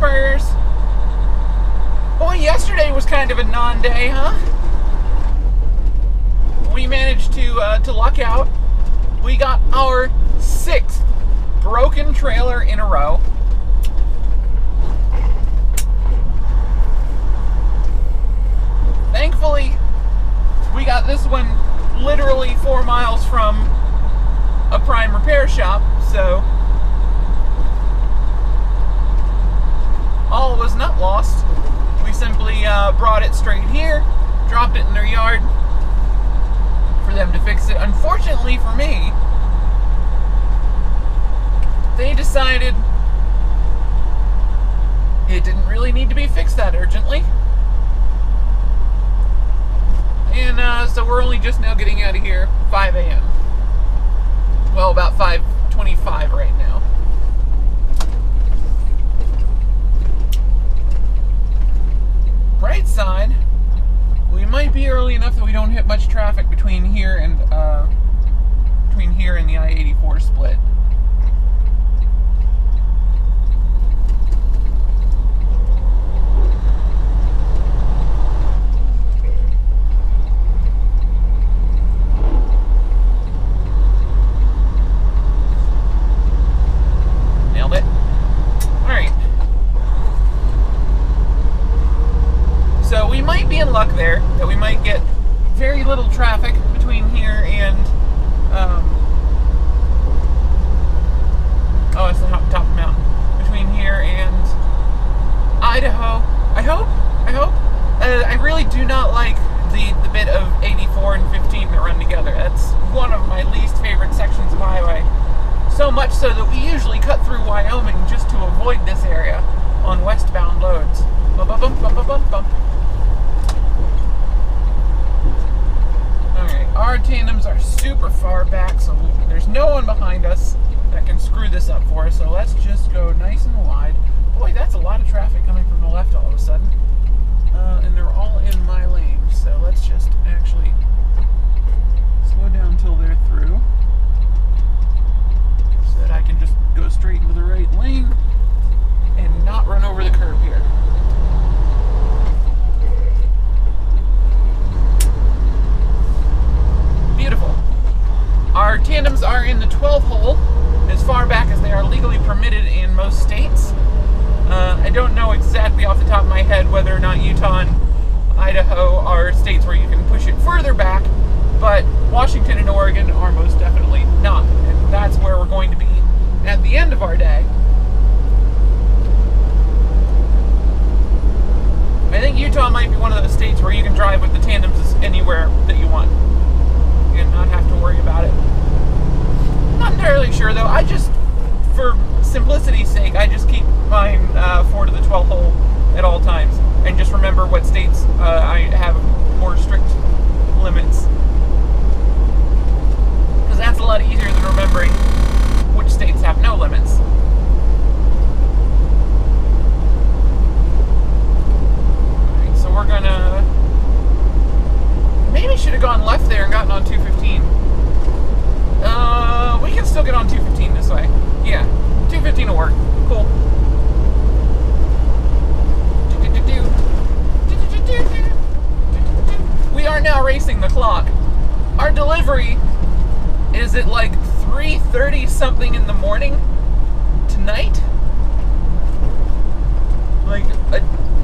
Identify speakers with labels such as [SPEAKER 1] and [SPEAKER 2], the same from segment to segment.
[SPEAKER 1] campers. Boy, yesterday was kind of a non-day, huh? We managed to luck out. We got our 6th broken trailer in a row. Thankfully, we got this one literally 4 miles from a prime repair shop, so all was not lost. We simply brought it straight here, dropped it in their yard for them to fix it. Unfortunately for me, they decided it didn't really need to be fixed that urgently. And so we're only just now getting out of here 5 a.m. Well, about 5:25 right now. Bright side, we might be early enough that we don't hit much traffic between here and the I-84 split. Luck there that we might get very little traffic between here and oh, it's the top of the mountain, between here and Idaho. I hope I really do not like the bit of 84 and 15 that run together. That's one of my least favorite sections of highway, so much so that we usually cut through Wyoming just to avoid this area on westbound loads. Bump, bump, bump, bump, bump, bump. Our tandems are super far back, so there's no one behind us that can screw this up for us, so let's just go nice and wide. Boy, that's a lot of traffic coming from the left all of a sudden. And they're all in my lane, so let's just actually slow down until they're through, so that I can just go straight into the right lane and not run over the curb here. Beautiful. Our tandems are in the 12 hole, as far back as they are legally permitted in most states. I don't know exactly off the top of my head whether or not Utah and Idaho are states where you can push it further back, but Washington and Oregon are most definitely not, and that's where we're going to be at the end of our day. I think Utah might be one of those states where you can drive with the tandems anywhere that you want and not have to worry about it. Not entirely sure though. I just, for simplicity's sake, I just keep mine 4 to the 12 hole at all times, and just remember what states I have more strict limits, because that's a lot easier than remembering which states have no limits. Alright, so we're gonna, maybe should have gone left there and gotten on 215. We can still get on 215 this way. Yeah, 215 will work. Cool. We are now racing the clock. Our delivery is at like 3:30 something in the morning tonight. Like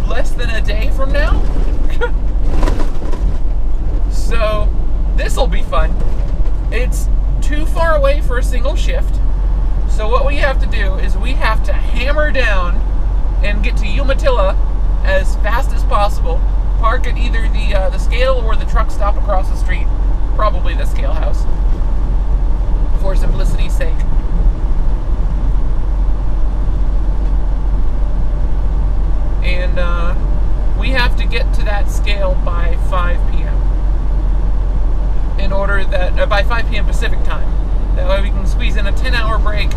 [SPEAKER 1] less than a day from now. So this'll be fun. It's too far away for a single shift, so what we have to do is we have to hammer down and get to Umatilla as fast as possible, park at either the scale or the truck stop across the street, probably the scale house, for simplicity's sake. And we have to get to that scale by 5 p.m. in order that, by 5 p.m. Pacific time. That way we can squeeze in a 10-hour break.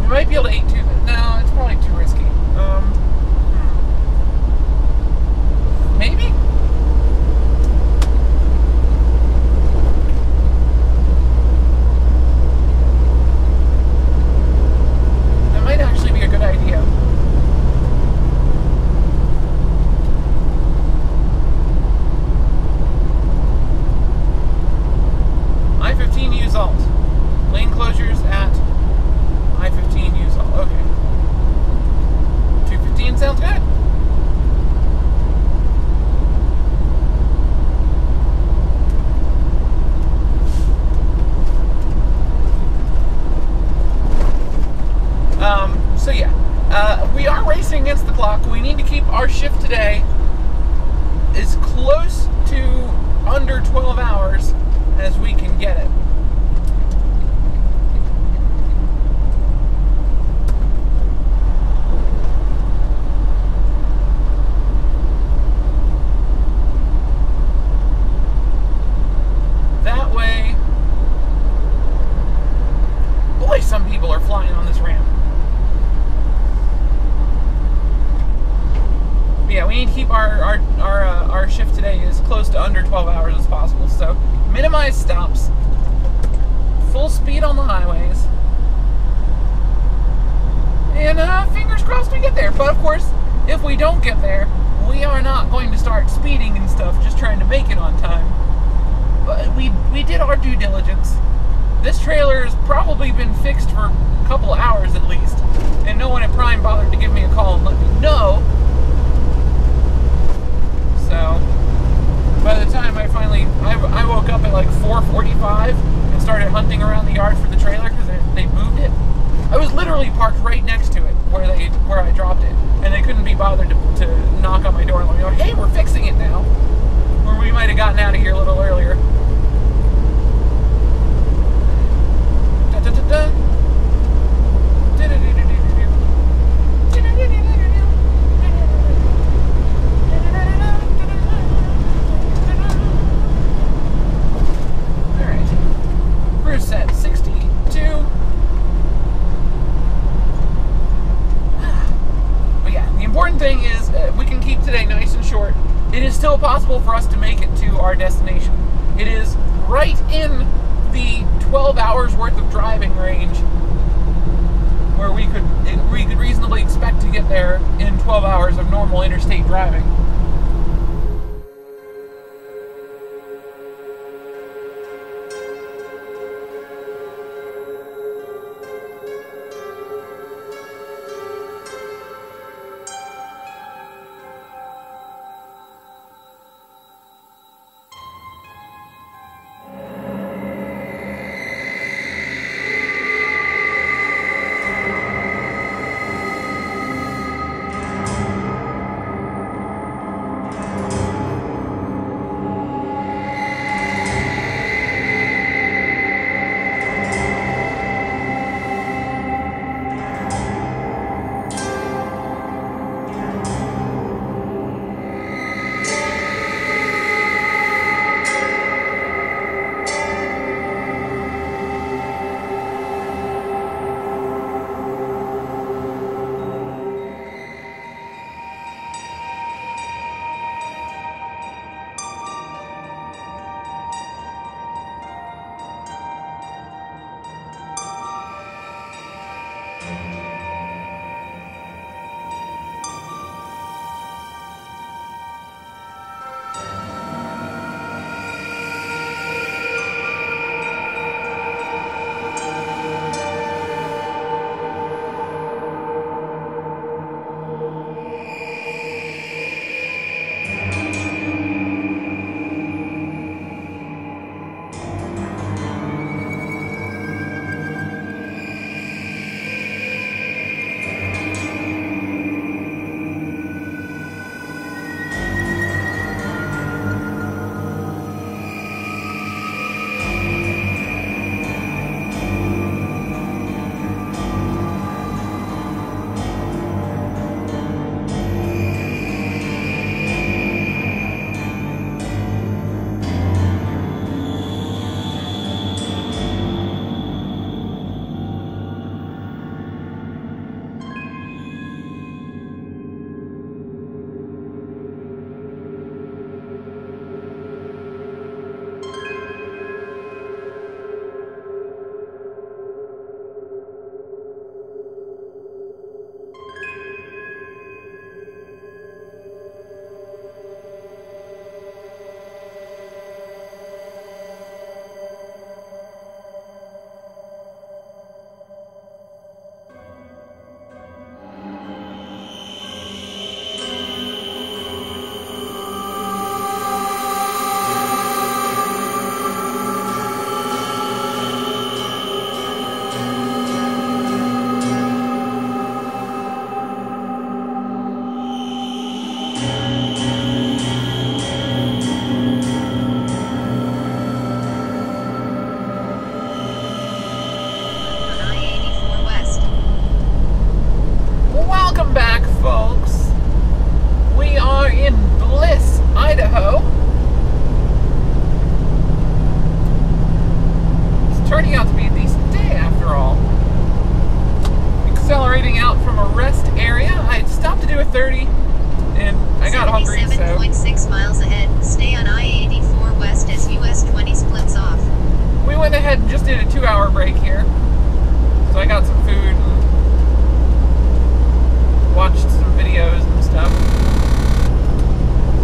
[SPEAKER 1] We might be able to eat too, but no, it's probably too risky. Maybe? our shift today is close to under 12 hours as we can get it. That way, boy, some people are flying on this ramp. But yeah, we need to keep our shift today as close to under 12 hours as possible. So minimize stops, full speed on the highways, and fingers crossed we get there. But of course, if we don't get there, we are not going to start speeding and stuff, just trying to make it on time. But we did our due diligence. This trailer has probably been fixed for a couple hours at least, and no one at Prime bothered to give me a call and let me know. So, by the time I woke up at like 4:45 and started hunting around the yard for the trailer because they moved it. I was literally parked right next to it where I dropped it, and they couldn't be bothered to knock on my door and let me know, hey, we're fixing it now. Or we might have gotten out of here a little earlier. Da, da, da, da. Set 62. But yeah, the important thing is we can keep today nice and short. It is still possible for us to make it to our destination. It is right in the 12 hours worth of driving range where we could reasonably expect to get there in 12 hours of normal interstate driving. 8-hour break here. So I got some food and watched some videos and stuff.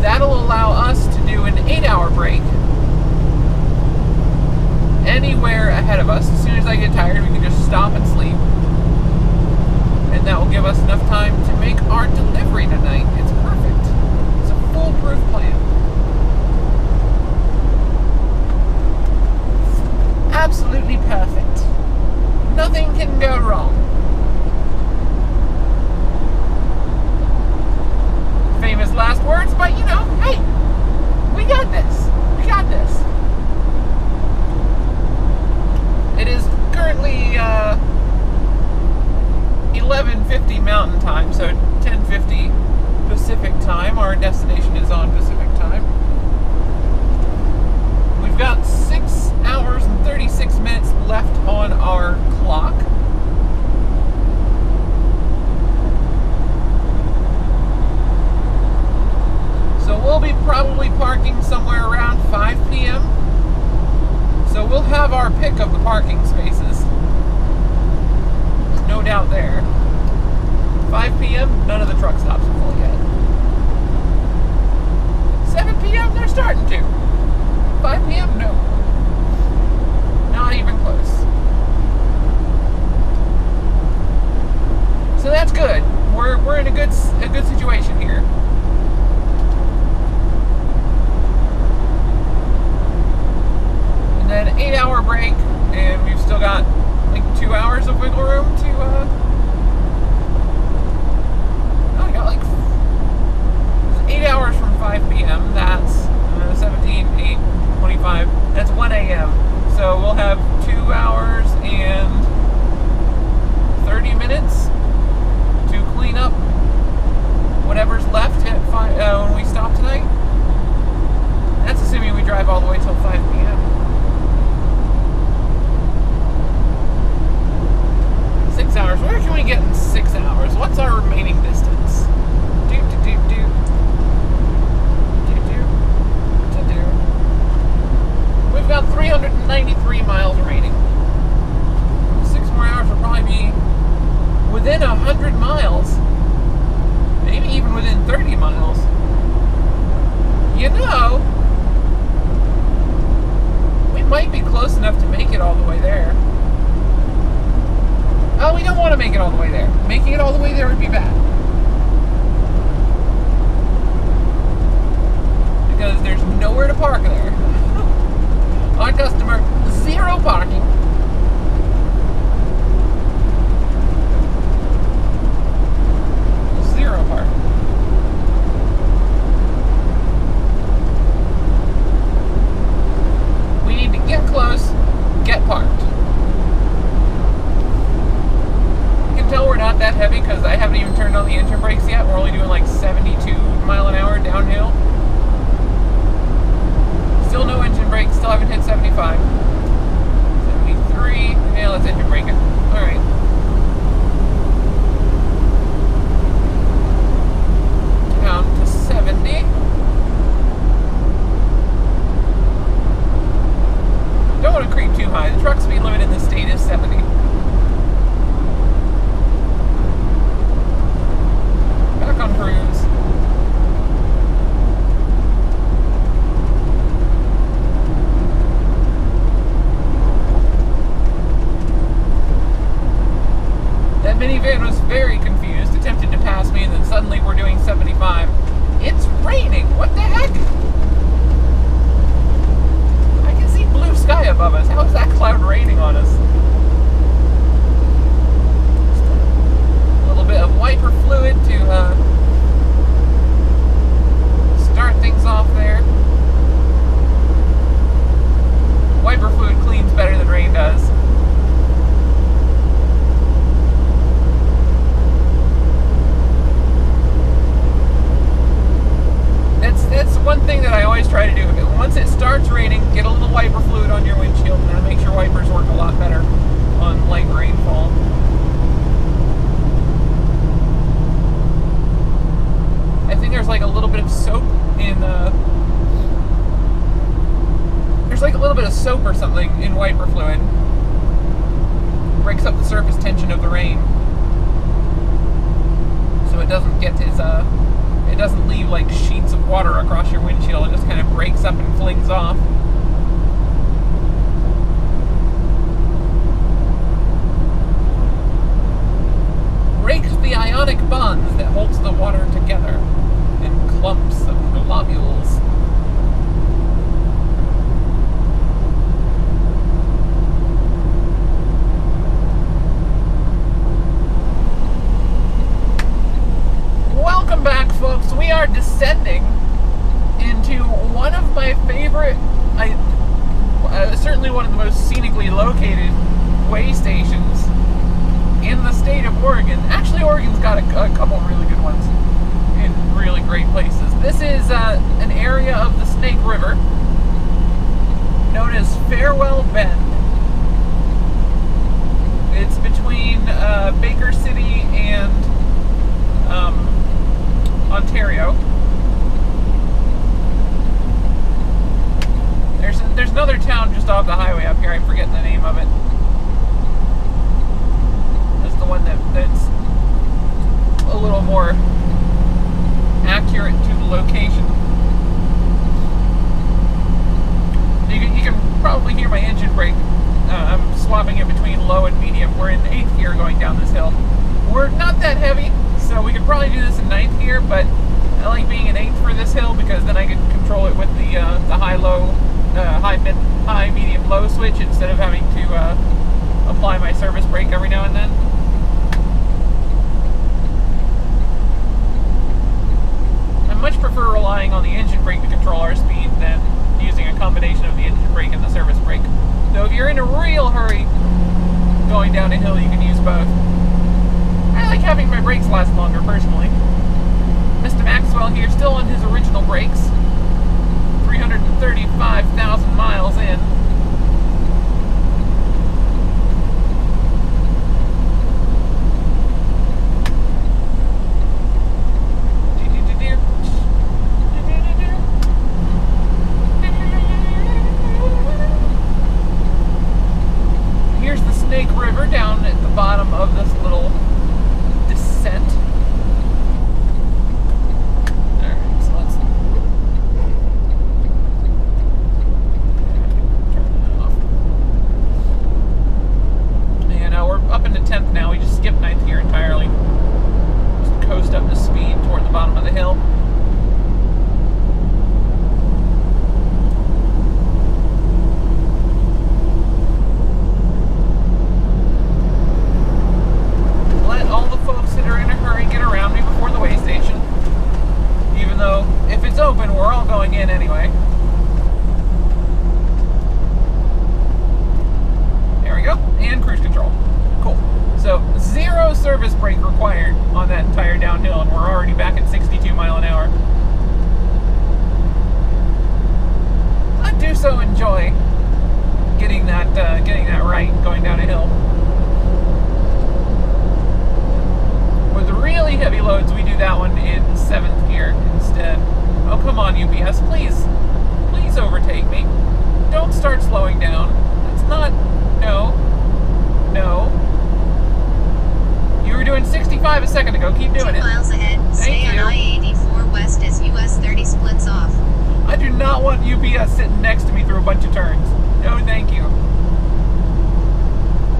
[SPEAKER 1] That'll allow us to do an 8-hour break anywhere ahead of us. As soon as I get tired, we can just stop and sleep. And that will give us enough time to make our delivery tonight. It's perfect. It's a foolproof plan. Absolutely perfect. Nothing can go wrong. Famous last words, but you know, hey, we got this. We got this. It is currently 11:50 Mountain Time, so 10:50 Pacific Time. Our destination is on Pacific Time. We've got 6 hours and 36 minutes left on our clock. So we'll be probably parking somewhere around 5 p.m. So we'll have our pick of the parking spaces. No doubt there. 5 p.m., none of the truck stops are full yet. 7 p.m., they're starting to. 5 p.m., no. Not even close. So that's good. We're in a good situation here. And then 8-hour break, and we've still got like 2 hours of wiggle room to we got like 8 hours from 5 p.m. That's 17, 8, 25. That's 1 a.m. So we'll have 2 hours and 30 minutes to clean up whatever's left at when we stop tonight. That's assuming we drive all the way till 5 p.m. 6 hours. Where can we get in 6 hours? What's our remaining distance? We've got 393 miles remaining. 6 more hours will probably be within 100 miles. Maybe even within 30 miles. You know, we might be close enough to make it all the way there. Oh, we don't want to make it all the way there. Making it all the way there would be bad. Because there's nowhere to park there. On customer, 0 parking. Zero parking. We need to get close, get parked. You can tell we're not that heavy because I haven't even turned on the engine brakes yet. We're only doing like 72 mile an hour downhill. Still no engine brake, still haven't hit 75. 73, yeah, let's engine brake it. Alright. Down to 70. Don't want to creep too high. The truck speed limit in the state is 70. Back on cruise. Minivan was very confused, attempted to pass me, and then suddenly we're doing 75. It's raining! What the heck? I can see blue sky above us. How is that cloud raining on us? Just a little bit of wiper fluid to start things off there. Wiper fluid cleans better than rain does. That's one thing that I always try to do. Once it starts raining, get a little wiper fluid on your windshield, and that makes your wipers work a lot better on light rainfall. I think there's like a little bit of soap in there's like a little bit of soap or something in wiper fluid. breaks up the surface tension of the rain, so it doesn't get it doesn't leave like sheets of water across your windshield. It just kind of breaks up and flings off. Breaks the ionic bonds that holds the water together in clumps of globules. Welcome back, folks. We are descending into one of my favorite, certainly one of the most scenically located way stations in the state of Oregon. Actually, Oregon's got a couple really good ones in really great places. This is an area of the Snake River known as Farewell Bend. It's between Baker City and Ontario. There's another town just off the highway up here. I'm forgetting the name of it. It's the one that's a little more accurate to the location. You can probably hear my engine brake. I'm swapping it between low and medium. We're in 8th gear going down this hill. We're not that heavy, so we could probably do this in 9th gear, but I like being in 8th for this hill because then I can control it with the high-low, high, medium, low switch instead of having to apply my service brake every now and then. I much prefer relying on the engine brake to control our speed than using a combination of the engine brake and the service brake. So if you're in a real hurry going down a hill, you can use both. I like having my brakes last longer, personally. Mr. Maxwell here, still on his original brakes. 335,000 miles in. Here's the Snake River down at the bottom of this little descent. Alright, so let's turn that off. And we're up into 10th now. We just skipped 9th gear entirely. Just coast up to speed toward the bottom of the hill. Open, we're all going in anyway. There we go, and cruise control. Cool. So 0 service brake required on that entire downhill, and we're already back at 62 miles an hour. I do so enjoy getting that right going down a hill. With really heavy loads, we do that one in 7th gear instead. Oh, come on, UPS, please overtake me. Don't start slowing down. It's not, no. You were doing 65 a second ago, keep doing it.
[SPEAKER 2] 2 miles ahead, stay on I-84 west as US 30 splits off.
[SPEAKER 1] I do not want UPS sitting next to me through a bunch of turns. No, thank you.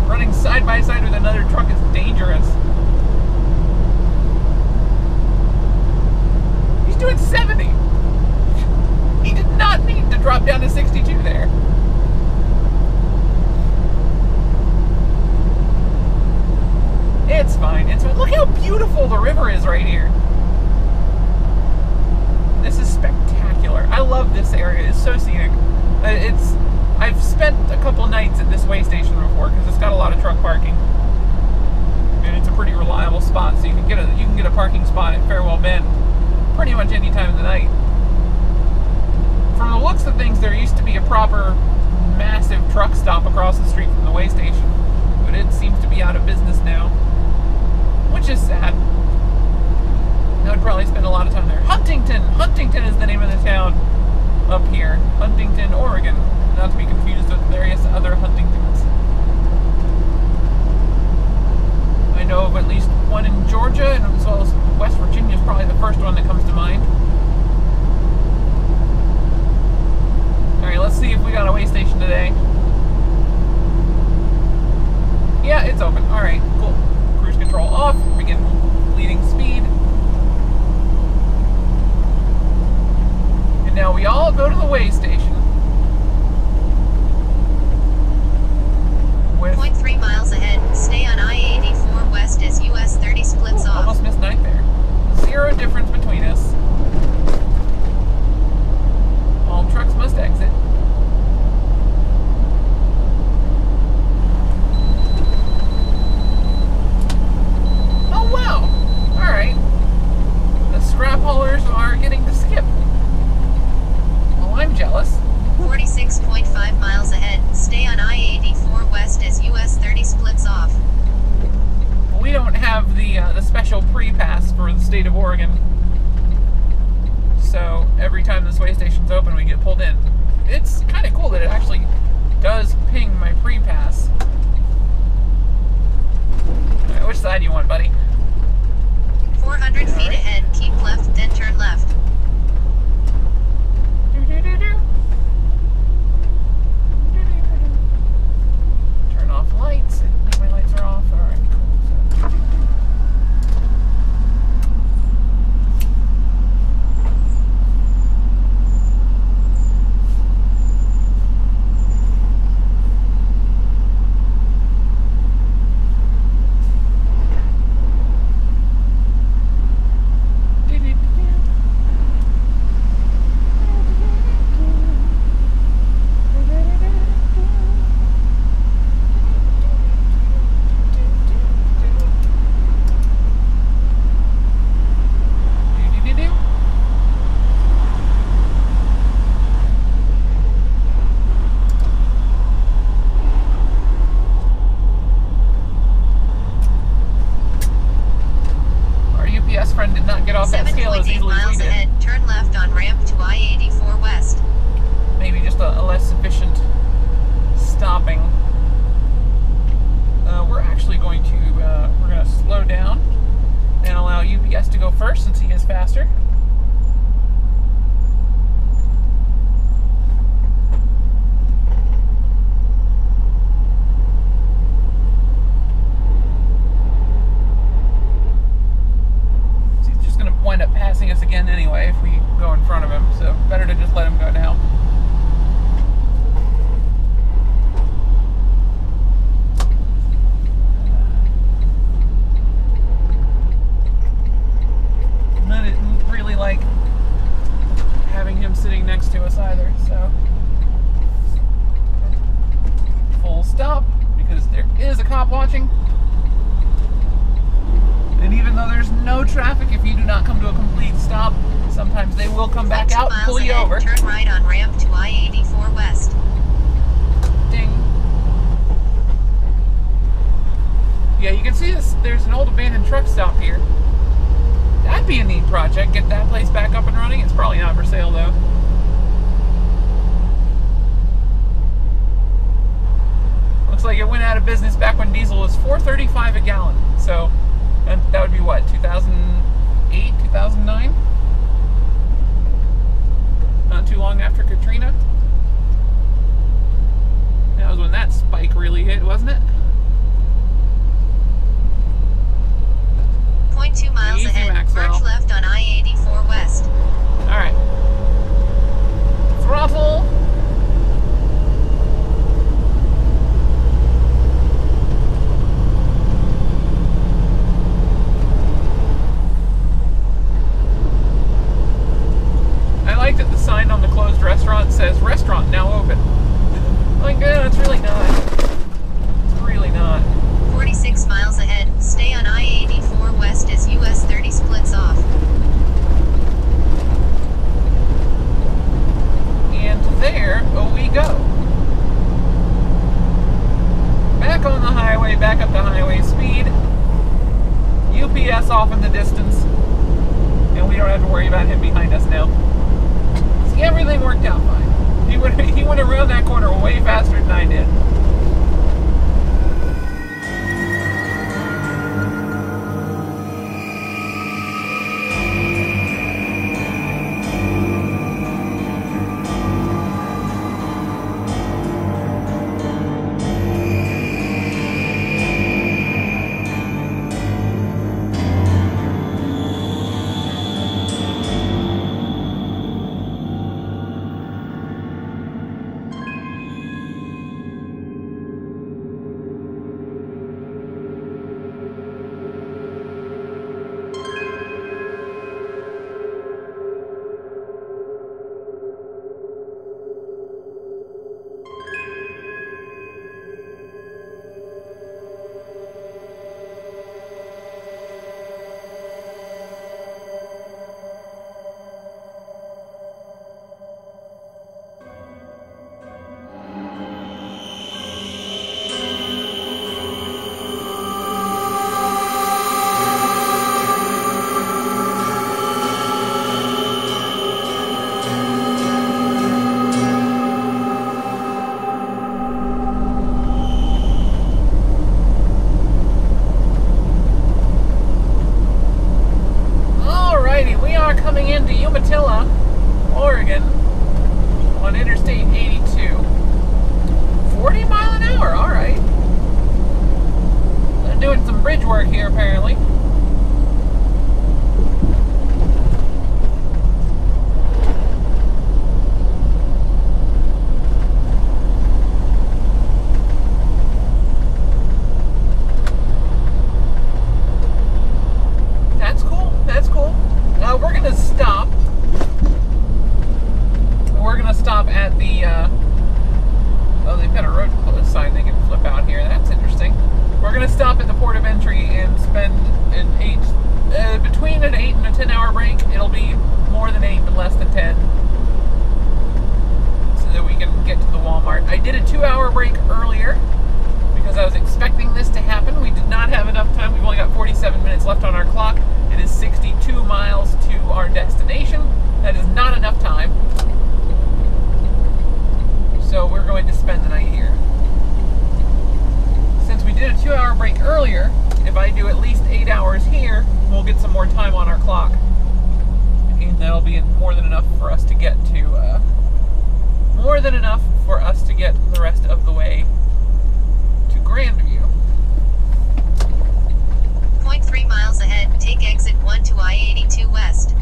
[SPEAKER 1] Running side by side with another truck is dangerous. He's doing 70. He did not need to drop down to 62 there. It's fine. It's fine. Look how beautiful the river is right here. This is spectacular. I love this area. It's so scenic. I've spent a couple nights at this way station before because it's got a lot of truck parking, and it's a pretty reliable spot. So you can get a parking spot at Farewell Bend pretty much any time of the night. From the looks of things, there used to be a proper massive truck stop across the street from the way station, but it seems to be out of business now, which is sad. I would probably spend a lot of time there. Huntington is the name of the town up here. Huntington, Oregon, not to be confused with various other Huntingtons. got a way station today. Yeah, it's open. Alright, cool. Cruise control off. Begin leading speed. And now we all go to the way station. With
[SPEAKER 2] 0.3 miles ahead. Stay on I-84 west as US 30 splits off.
[SPEAKER 1] almost missed 9 there. 0 difference between us. All trucks must exit. Oh wow! Alright. The scrap haulers are getting to skip. Well, I'm jealous.
[SPEAKER 2] 46.5 miles ahead. Stay on I-84 west as US 30 splits off.
[SPEAKER 1] We don't have the special pre-pass for the state of Oregon. So every time this way station's open, we get pulled in. It's kind of cool that it actually does ping my pre-pass. Alright, which side do you want, buddy?
[SPEAKER 2] 400 feet ahead. Keep left, then turn left.
[SPEAKER 1] Turn off lights. I think my lights are off. Alright, cool. Friend did not get off that scale as
[SPEAKER 2] 7.8
[SPEAKER 1] easily as we
[SPEAKER 2] miles
[SPEAKER 1] did.
[SPEAKER 2] ahead. Turn left on ramp to I-84 west.
[SPEAKER 1] Maybe just a less efficient stopping. We're actually going to we're going to slow down and allow UPS to go first since he is faster. Wind up passing us again anyway if we go in front of him, so better to just let him go now. I didn't really like having him sitting next to us either, so full stop because there is a cop watching. And even though there's no traffic, if you do not come to a complete stop, sometimes they will come back out and pull you over.
[SPEAKER 2] Turn right on ramp to I-84 west.
[SPEAKER 1] Ding. Yeah, you can see this. There's an old abandoned truck stop here. That'd be a neat project. Get that place back up and running. It's probably not for sale though. Looks like it went out of business back when diesel was $4.35 a gallon. So. And that would be what, 2008, 2009? Not too long after Katrina. That was when that spike really hit, wasn't it?
[SPEAKER 2] 0.2 miles
[SPEAKER 1] Easy,
[SPEAKER 2] ahead.
[SPEAKER 1] Maxwell.
[SPEAKER 2] Merge left on I-84 west.
[SPEAKER 1] Alright. Throttle. I like that the sign on the closed restaurant says restaurant now open. Like, it's really not. It's really not.
[SPEAKER 2] 46 miles ahead. Stay on I-84 west as US 30 splits off.
[SPEAKER 1] And there we go. Back on the highway, back up to highway speed. UPS off in the distance. And we don't have to worry about him behind us now. See, everything worked out fine. He went around that corner way faster than I did. Oh, they've got a road closed sign they can flip out here. That's interesting. We're going to stop at the port of entry and spend between an 8 and a 10-hour break. It'll be more than 8, but less than 10. So that we can get to the Walmart. I did a 2-hour break earlier because I was expecting this to happen. We did not have enough time. We've only got 47 minutes left on our clock. It is 62 miles to our destination. That is not enough time. So we're going to spend the night here. Since we did a 2-hour break earlier, if I do at least 8 hours here, we'll get some more time on our clock. And that'll be more than enough for us to get to, the rest of the way to Grandview.
[SPEAKER 2] 0.3 miles ahead, take exit 1 to I-82 West.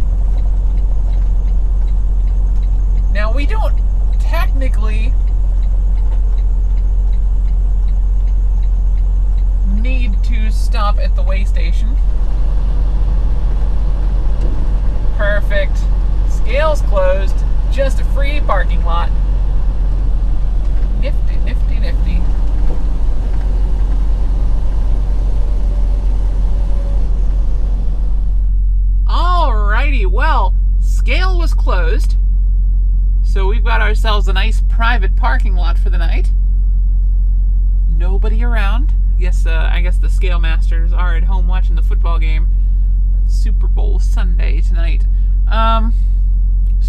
[SPEAKER 1] Now we don't technically need to stop at the way station. Perfect. Scale's closed. Just a free parking lot. Nifty, nifty, nifty. Alrighty, well, Scale was closed, so we've got ourselves a nice private parking lot for the night. Nobody around. I guess the Scale Masters are at home watching the football game. Super Bowl Sunday tonight. So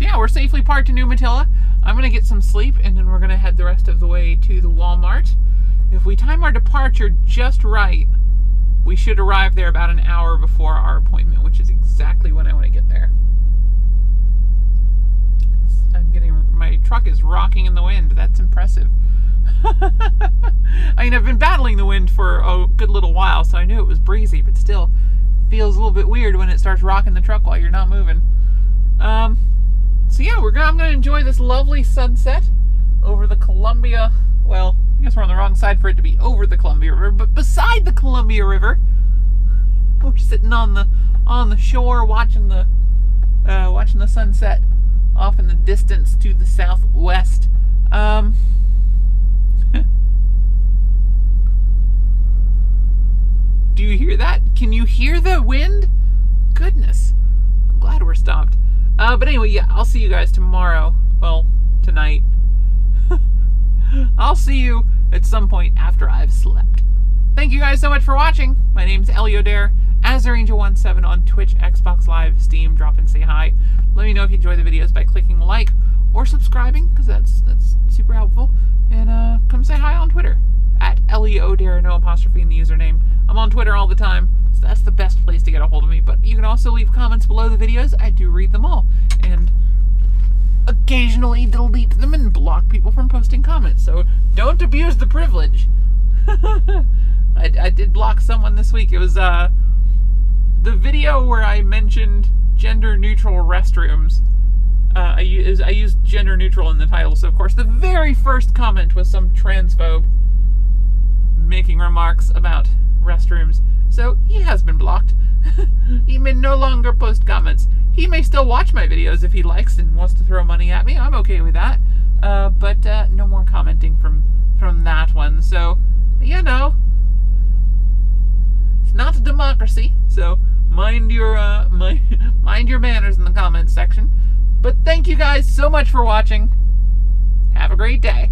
[SPEAKER 1] yeah, we're safely parked in New Matilla. I'm going to get some sleep, and then we're going to head the rest of the way to the Walmart. If we time our departure just right, we should arrive there about an hour before our appointment, which is exactly when I want to get there. My truck is rocking in the wind. That's impressive. I mean, I've been battling the wind for a good little while, so I knew it was breezy, but still feels a little bit weird when it starts rocking the truck while you're not moving. So yeah, I'm going to enjoy this lovely sunset over the Columbia. Well, I guess we're on the wrong side for it to be over the Columbia River, but beside the Columbia River. We're sitting on the shore watching the sunset off in the distance to the southwest. Do you hear that? Can you hear the wind? Goodness. I'm glad we're stopped. But anyway, yeah, I'll see you guys tomorrow. Well, tonight. I'll see you at some point after I've slept. Thank you guys so much for watching. My name's Eliodare, AzerAngel17 on Twitch, Xbox Live, Steam. Drop and say hi. Let me know if you enjoy the videos by clicking like or subscribing, because that's super helpful. And come say hi on Twitter at Eliodare, no apostrophe in the username. I'm on Twitter all the time, so that's the best place to get a hold of me. But you can also leave comments below the videos. I do read them all, and occasionally delete them and block people from posting comments. So don't abuse the privilege. I did block someone this week. It was the video where I mentioned gender-neutral restrooms. I used gender-neutral in the title, so of course the very first comment was some transphobe making remarks about restrooms. So he has been blocked. He may no longer post comments. He may still watch my videos if he likes and wants to throw money at me. I'm okay with that. But no more commenting from that one. So, you know, it's not a democracy. So mind your manners in the comments section. But thank you guys so much for watching. Have a great day.